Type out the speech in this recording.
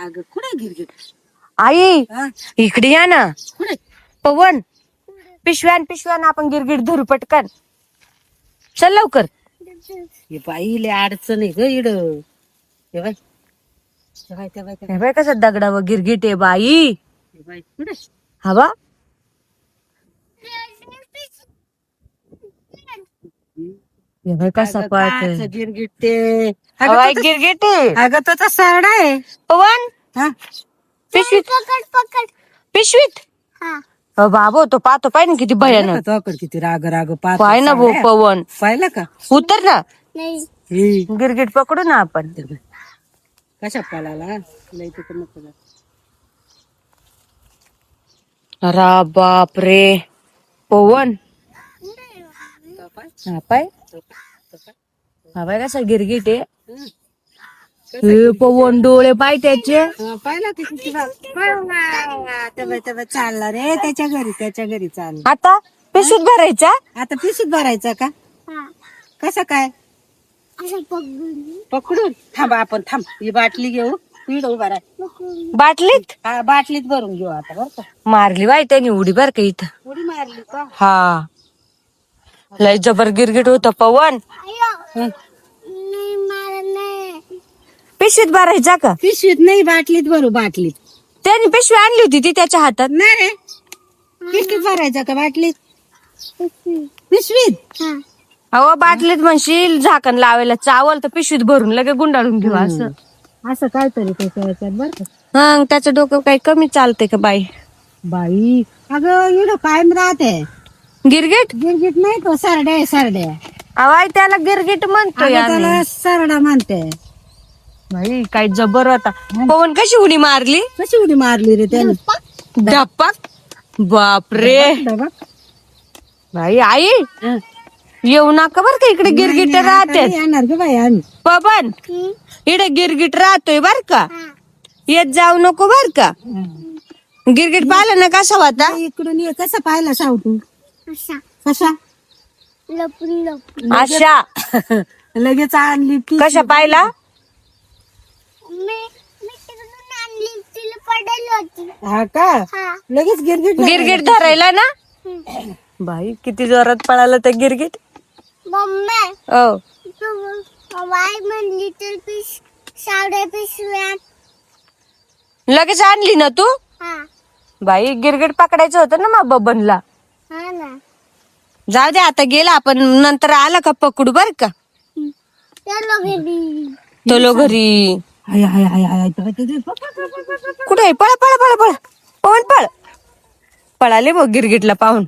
अगं कुठे गिरगिट? आई हा? इकडे या ना. कुठे? पवन पिशव्यान आपण गिरगिट धरू पटकन. चल लवकर. हे बाई लय अडचण आहे ग इड. हे बाई हे बाय कसं दगडावर गिरगिट आहे बाई. हे बाई कुठे? हवा हे बाय कसा अगं, पळतोय. काचं गिरगिट ते. हवा गिरगिट आहे. अगं तो तर सरडा आहे. पवन हा? पिशवीत पिशवीत बाबो तो पाहतो पाय ना किती पाहिलं भयानक. का तो किती राग राग पाहतो पाय ना भाऊ साड्या? पवन. पाहिलं का? उतर ना. हे, गिरगिट पकडू ना आपण. ते बाई. कशा पळाला लय तिकडं नको जा. अरे बाप रे पवन. तो पाय, हा पाय तो पाय. हा पाय कसा गिरगिट आहे. हं. हे पवन डोळे पाय त्याचे. हा, पाहिलं का किती राग? तेव्हा चालला रे त्याच्या घरी चालला. आता पिशवीत भरायचा. आता पिशीत भरायचा का? कसं काय पकडून? थांब आपण थांब. ही बाटली घेऊ. पीड उभा राह. बाटलीत हा, बाटलीत भरून घेऊ आता बरं का. मारली बाई त्याने उडी बर का इथं. उडी मारली का? हा लय जबर गिरगिट होत पवन. हं. पिशवीत भरायचा का. पिशवीत नाही, बाटलीत भरू. बाटलीत त्याने पिशवी आणली होती ती त्याच्या हातात. नाही रे, पिशवीत भरायचा का बाटलीत? पिशवीत. अहो बाटलीत म्हणशील झाकण लावायला चावल तर पिशवीत भरून लगे गुंडाळून घेऊ असं. असं काहीतरी त्याच्या याच्यात बरं का. हा त्याचं डोकं काही कमी चालतंय का बाई. बाई अगं इडं कायम राहते गिरगिट गिरगिट नाही तो सरड्या आहे, सरड्या. अवाय त्याला गिरगिट म्हणतोय अगं, आम्ही. त्याला सरडा म्हणते. बाई काय जबर होता. पवन कशी उडी मारली. कशी उडी मारली रे त्याने? धप्पक. बाप रे डबक. बाई आई हं. येऊ नका बर का इकडे गिरगिट नाही, आता राहते. नाही येणार ग बाई आम्ही. पवन इकडे गिरगिट राहतोय बर का. येत जाऊ नको बर का. गिरगिट पाहिलं ना कसा होता. इकडून ये. कसा पाहिला सावटू? कसा? अशा लगेच आणली ती. कशा पाहिला. हा का? लगेच गिरगिट गिरगिट धरायला ना. बाई किती जोरात पळाला त्या गिरगिट. ओ लगेच आणली ना तू. बाई गिरगिट पकडायचं होतं ना मग बबनला. जाऊ दे आता गेला आपण नंतर आला का पकडू बर का. चलो घरी. हाय हाय हाय हाय. कुठे पळा पळा पळा पळा. पवन पळ. पळाले बघ गिरगिटला पाहून.